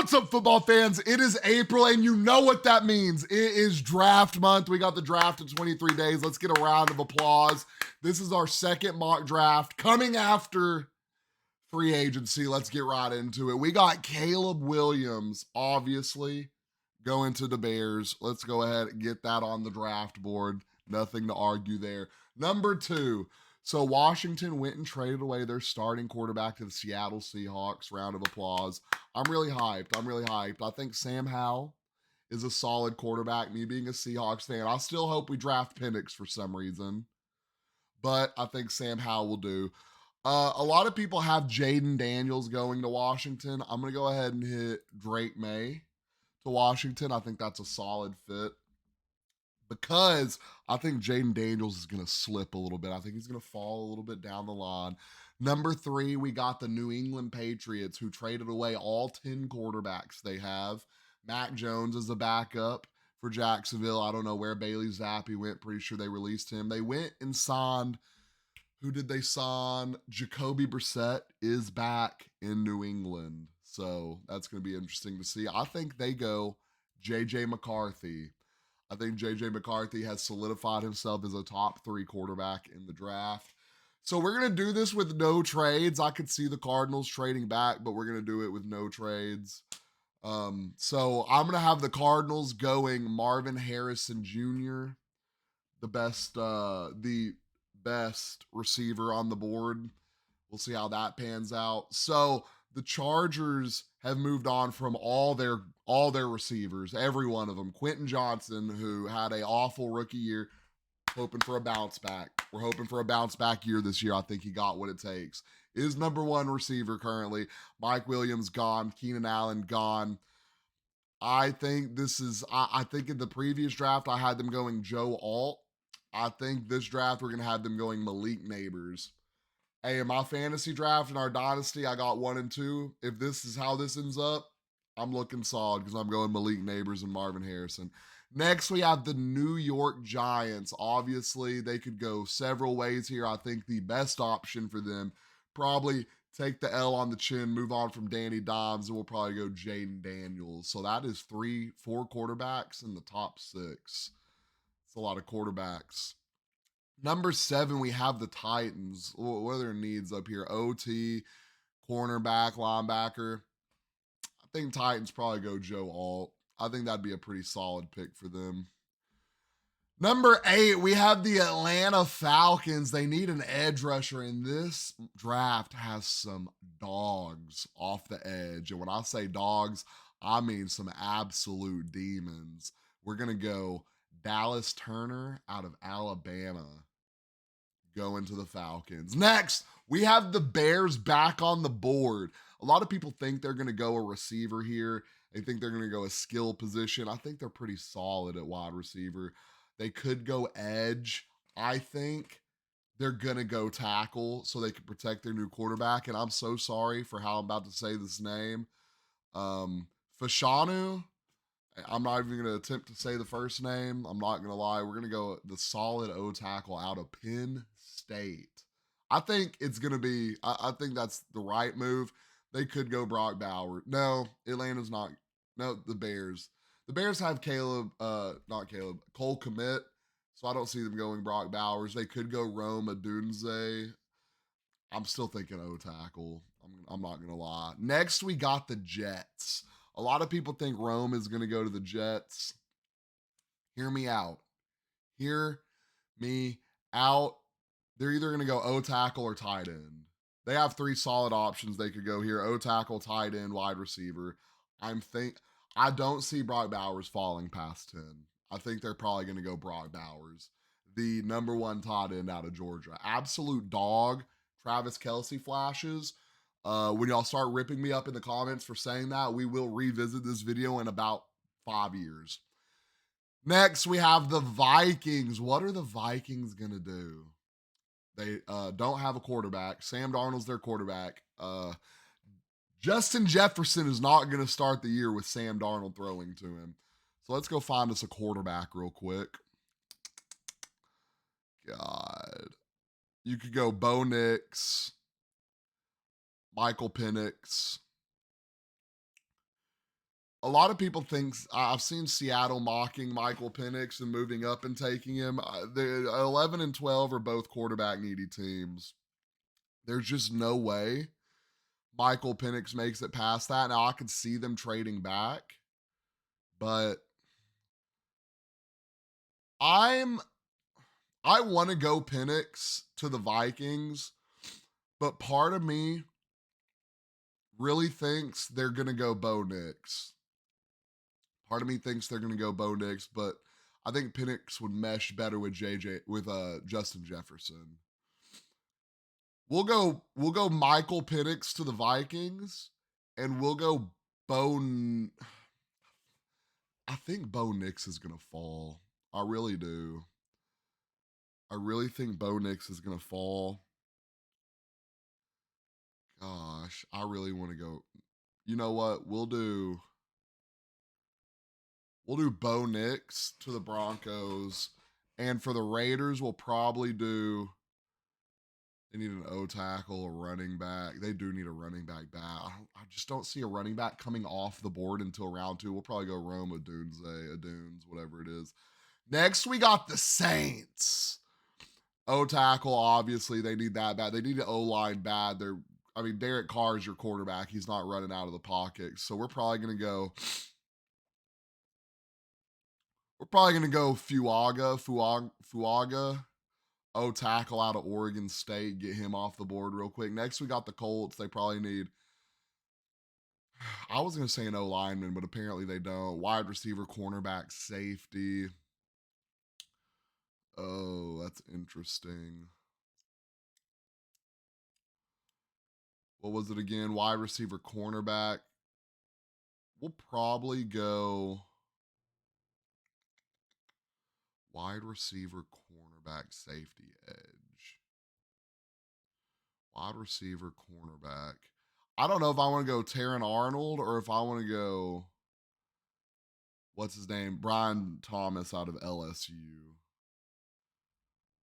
What's up, football fans? It is April, and you know what that means. It is draft month. We got the draft in 23 days. Let's get a round of applause. This is our second mock draft coming after free agency. Let's get right into it. We got Caleb Williams, obviously, going to the Bears. Let's go ahead and get that on the draft board. Nothing to argue there. Number 2. So Washington went and traded away their starting quarterback to the Seattle Seahawks. Round of applause. I'm really hyped. I think Sam Howell is a solid quarterback. Me being a Seahawks fan, I still hope we draft Penix for some reason, but I think Sam Howell will do. A lot of people have Jaden Daniels going to Washington. I'm going to go ahead and hit Drake Maye to Washington. I think that's a solid fit, because I think Jaden Daniels is going to slip a little bit. I think he's going to fall a little bit down the line. Number 3, we got the New England Patriots, who traded away all 10 quarterbacks they have. Mac Jones is a backup for Jacksonville. I don't know where Bailey Zappi went. Pretty sure they released him. They went and signed, who did they sign? Jacoby Brissett is back in New England. So that's going to be interesting to see. I think they go J.J. McCarthy. I think J.J. McCarthy has solidified himself as a top 3 quarterback in the draft. So we're going to do this with no trades. I could see the Cardinals trading back, but we're going to do it with no trades. So I'm going to have the Cardinals going Marvin Harrison Jr., the best receiver on the board. We'll see how that pans out. So the Chargers have moved on from all their receivers, every one of them. Quentin Johnson, who had an awful rookie year, hoping for a bounce back. We're hoping for a bounce back year this year. I think he got what it takes. Is number 1 receiver currently. Mike Williams gone. Keenan Allen gone. I think I think in the previous draft, I had them going Joe Alt. I think this draft, we're going to have them going Malik Nabers. Hey, in my fantasy draft in our dynasty, I got 1 and 2. If this is how this ends up, I'm looking solid, because I'm going Malik Nabers and Marvin Harrison. Next, we have the New York Giants. Obviously, they could go several ways here. I think the best option for them, probably take the L on the chin, move on from Danny Dimes, and we'll probably go Jaden Daniels. So that is 4 quarterbacks in the top 6. It's a lot of quarterbacks. Number 7, we have the Titans. What are their needs up here? OT, cornerback, linebacker. I think Titans probably go Joe Alt. I think that'd be a pretty solid pick for them. Number 8, we have the Atlanta Falcons. They need an edge rusher, and this draft has some dogs off the edge. And when I say dogs, I mean some absolute demons. We're going to go Dallas Turner out of Alabama going to the Falcons. Next, we have the Bears back on the board. A lot of people think they're going to go a receiver here. They think they're going to go a skill position. I think they're pretty solid at wide receiver. They could go edge. I think they're going to go tackle so they can protect their new quarterback. And I'm so sorry for how I'm about to say this name. Fashanu. I'm not even going to attempt to say the first name. I'm not going to lie. We're going to go the solid O tackle out of Penn State. I think it's going to be, I think that's the right move. They could go Brock Bowers. No, Atlanta's not. No, the Bears. The Bears have Cole Kmet, so I don't see them going Brock Bowers. They could go Rome Odunze. I'm still thinking O tackle. I'm not going to lie. Next, we got the Jets. A lot of people think Rome is going to go to the Jets. Hear me out. Hear me out. They're either going to go O tackle or tight end. They have 3 solid options they could go here. O tackle, tight end, wide receiver. I don't see Brock Bowers falling past 10. I think they're probably going to go Brock Bowers, the number 1 tight end out of Georgia. Absolute dog. Travis Kelce flashes. When y'all start ripping me up in the comments for saying that, we will revisit this video in about 5 years. Next, we have the Vikings. What are the Vikings going to do? They don't have a quarterback. Sam Darnold's their quarterback. Justin Jefferson is not going to start the year with Sam Darnold throwing to him. So let's go find us a quarterback real quick. God. You could go Bo Nix, Michael Penix. a lot of people think I've seen Seattle mocking Michael Penix and moving up and taking him. The 11 and 12 are both quarterback needy teams. There's just no way Michael Penix makes it past that. Now I could see them trading back, but I'm I want to go Penix to the Vikings, but part of me really thinks they're going to go Bo Nix. Part of me thinks they're going to go Bo Nix, but I think Penix would mesh better with Justin Jefferson. We'll go Michael Penix to the Vikings, and we'll go Bo. I think Bo Nix is going to fall. I really do. I really think Bo Nix is going to fall. Gosh, I really want to go. You know what? We'll do Bo Nix to the Broncos, and for the Raiders, we'll probably do. They need an O tackle, a running back. They do need a running back. I just don't see a running back coming off the board until round 2. We'll probably go Rome Dunes, whatever it is. Next, we got the Saints. O tackle, obviously, they need that bad. They need an O line bad. Derek Carr is your quarterback. He's not running out of the pocket. So we're probably gonna go. Fuaga. O tackle out of Oregon State. Get him off the board real quick. Next, we got the Colts. They probably need. I was gonna say an O lineman, but apparently they don't. Wide receiver, cornerback, safety. Oh, that's interesting. What was it again? Wide receiver, cornerback. We'll probably go wide receiver, cornerback, safety, edge. Wide receiver, cornerback. I don't know if I want to go Taron Arnold or if I want to go, what's his name? Brian Thomas out of LSU.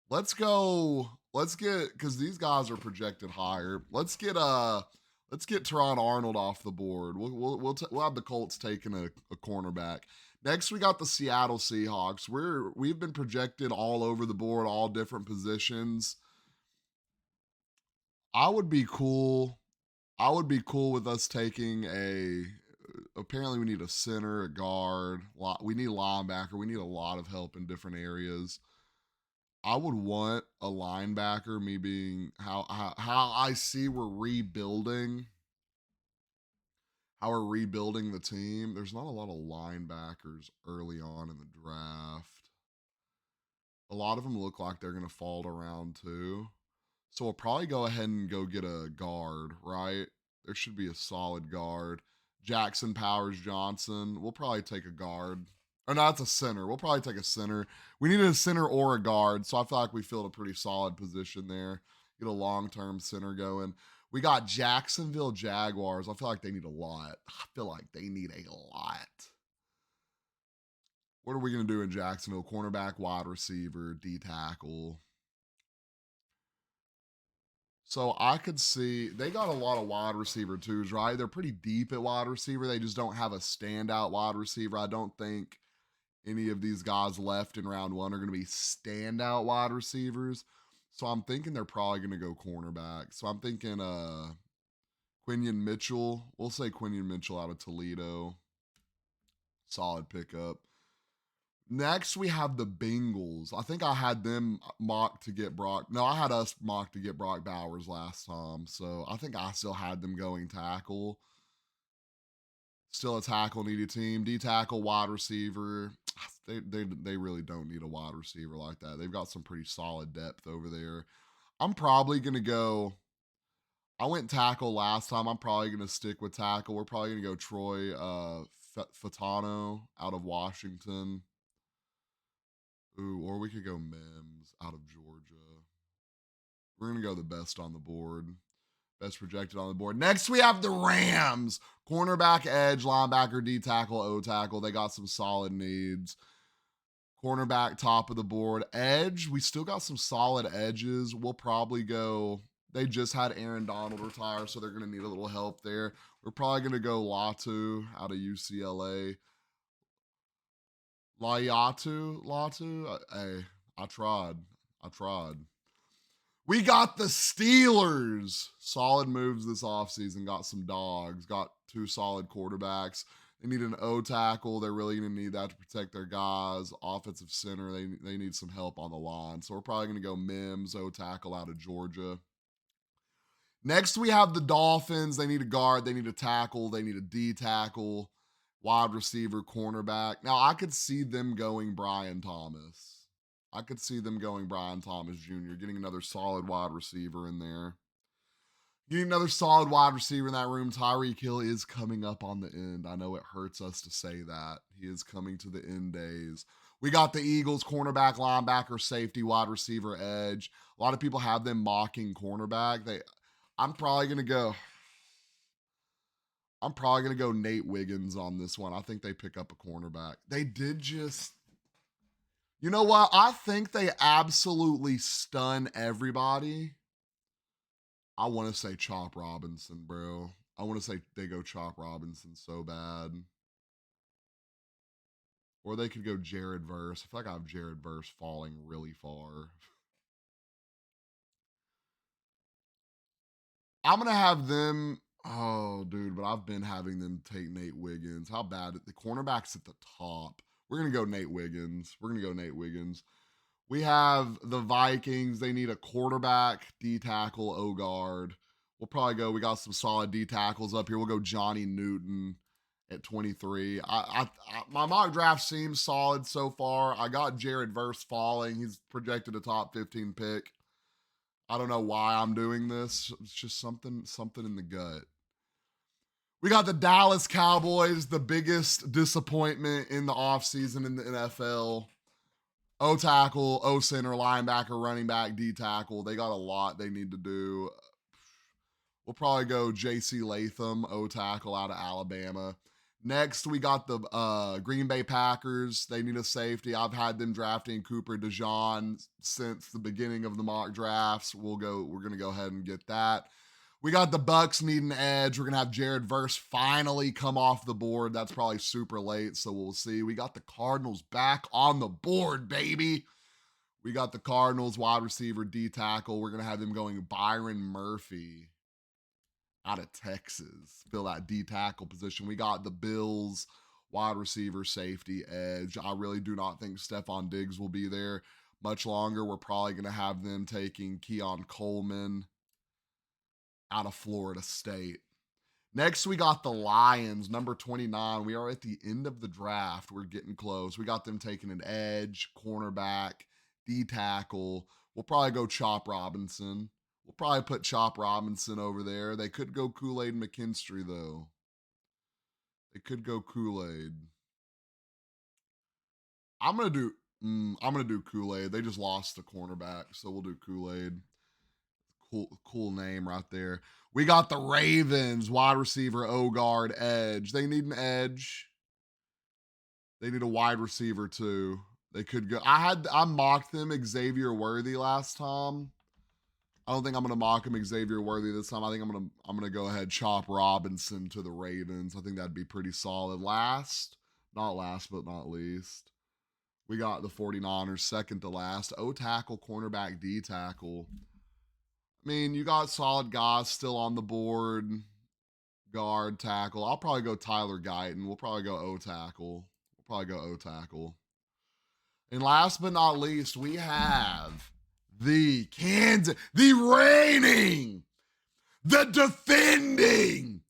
Let's get, because these guys are projected higher. Let's get Teron Arnold off the board. We'll have the Colts taking a cornerback. Next, we got the Seattle Seahawks. We've been projected all over the board, all different positions. I would be cool with us taking a. Apparently, we need a center, a guard. We need a linebacker. We need a lot of help in different areas. I would want a linebacker. Me being how I see we're rebuilding. How we're rebuilding the team. There's not a lot of linebackers early on in the draft. A lot of them look like they're going to fall to round 2. So we'll probably go ahead and go get a guard, right? There should be a solid guard. Jackson Powers Johnson. We'll probably take a guard. Or no, it's a center. We'll probably take a center. We need a center or a guard. So I feel like we filled a pretty solid position there. Get a long-term center going. We got Jacksonville Jaguars. I feel like they need a lot. What are we going to do in Jacksonville? Cornerback, wide receiver, D tackle. So I could see they got a lot of wide receiver twos, right? They're pretty deep at wide receiver. They just don't have a standout wide receiver. I don't think any of these guys left in round 1 are going to be standout wide receivers. So I'm thinking they're probably going to go cornerback. So I'm thinking Quinion Mitchell. We'll say Quinion Mitchell out of Toledo. Solid pickup. Next, we have the Bengals. I think I had them mocked to get Brock. No, I had us mocked to get Brock Bowers last time. So I think I still had them going tackle. Still a tackle needy team. D tackle, wide receiver. They really don't need a wide receiver like that. They've got some pretty solid depth over there. I'm probably going to go. I went tackle last time. I'm probably going to stick with tackle. We're probably going to go Troy Fatano out of Washington. Ooh, or we could go Mims out of Georgia. We're going to go the best on the board. Best projected on the board. Next, we have the Rams. Cornerback, edge, linebacker, D tackle, O tackle. They got some solid needs. Cornerback, top of the board. Edge, we still got some solid edges. We'll probably go. They just had Aaron Donald retire, so they're going to need a little help there. We're probably going to go Latham out of UCLA. Latu? Hey, I tried. I tried. We got the Steelers. Solid moves this offseason. Got some dogs. Got 2 solid quarterbacks. They need an O tackle. They're really going to need that to protect their guys. Offensive center, they need some help on the line. So we're probably going to go Mims, O tackle out of Georgia. Next, we have the Dolphins. They need a guard. They need a tackle. They need a D tackle, wide receiver, cornerback. Now, I could see them going Brian Thomas. I could see them going Brian Thomas Jr., getting another solid wide receiver in there. You need another solid wide receiver in that room. Tyreek Hill is coming up on the end. I know it hurts us to say that. He is coming to the end days. We got the Eagles, cornerback, linebacker, safety, wide receiver, edge. A lot of people have them mocking cornerback. I'm probably gonna go Nate Wiggins on this one. I think they pick up a cornerback. They did just, you know what? I think they absolutely stun everybody. I want to say Chop Robinson, bro. I want to say they go Chop Robinson so bad. Or they could go Jared Verse. I feel like I have Jared Verse falling really far. I'm going to have them. Oh, dude, but I've been having them take Nate Wiggins. How bad? The cornerback's at the top. We're going to go Nate Wiggins. We have the Vikings. They need a quarterback, D tackle, O guard. We'll probably go. We got some solid D tackles up here. We'll go Johnny Newton at 23. My mock draft seems solid so far. I got Jared Verse falling. He's projected a top 15 pick. I don't know why I'm doing this. It's just something in the gut. We got the Dallas Cowboys, the biggest disappointment in the offseason in the NFL. O tackle, O center, linebacker, running back, D tackle. They got a lot they need to do. We'll probably go JC Latham, O tackle out of Alabama. Next, we got the Green Bay Packers. They need a safety. I've had them drafting Cooper DeJean since the beginning of the mock drafts. We're going to go ahead and get that. We got the Bucks need an edge. We're going to have Jared Verse finally come off the board. That's probably super late, so we'll see. We got the Cardinals back on the board, baby. We got the Cardinals wide receiver, D tackle. We're going to have them going Byron Murphy out of Texas. Fill that D tackle position. We got the Bills wide receiver, safety, edge. I really do not think Stephon Diggs will be there much longer. We're probably going to have them taking Keon Coleman out of Florida State. Next, we got the Lions, number 29. We are at the end of the draft. We're getting close. We got them taking an edge, cornerback, D tackle. We'll probably go Chop Robinson. We'll probably put Chop Robinson over there. They could go Kool-Aid McKinstry, though. They could go Kool-Aid. I'm gonna do Kool-Aid. They just lost a cornerback, so we'll do Kool-Aid. Cool name right there. We got the Ravens, wide receiver, O guard, edge. They need an edge. They need a wide receiver too. They could go. I mocked them Xavier Worthy last time. I don't think I'm gonna mock him Xavier Worthy this time. I think I'm gonna go ahead Chop Robinson to the Ravens. I think that'd be pretty solid. Not last but not least, we got the 49ers, second to last. O tackle, cornerback, D tackle. I mean, you got solid guys still on the board. Guard, tackle. I'll probably go Tyler Guyton. We'll probably go O tackle. And last but not least, we have the reigning, the defending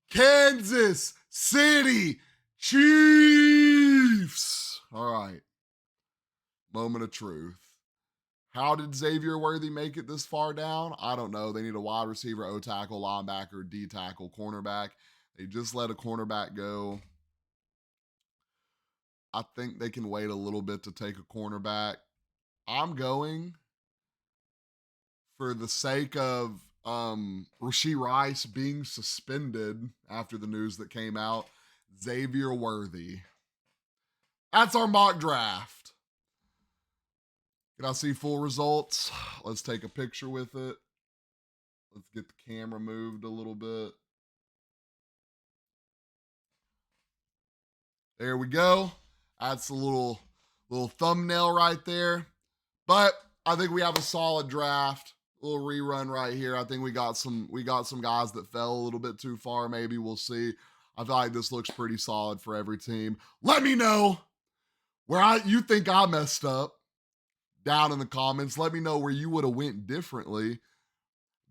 Kansas City Chiefs. All right. Moment of truth. How did Xavier Worthy make it this far down? I don't know. They need a wide receiver, O tackle, linebacker, D tackle, cornerback. They just let a cornerback go. I think they can wait a little bit to take a cornerback. I'm going, for the sake of Rashee Rice being suspended after the news that came out, Xavier Worthy. That's our mock draft. Can I see full results? Let's take a picture with it. Let's get the camera moved a little bit. There we go. That's a little thumbnail right there. But I think we have a solid draft. A little rerun right here. I think we got some guys that fell a little bit too far. Maybe we'll see. I feel like this looks pretty solid for every team. Let me know where you think I messed up down in the comments. Let me know where you would have went differently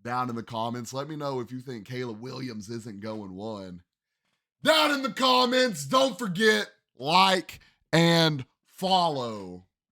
down in the comments. Let me know if you think Caleb Williams isn't going 1. Down in the comments. Don't forget, like and follow.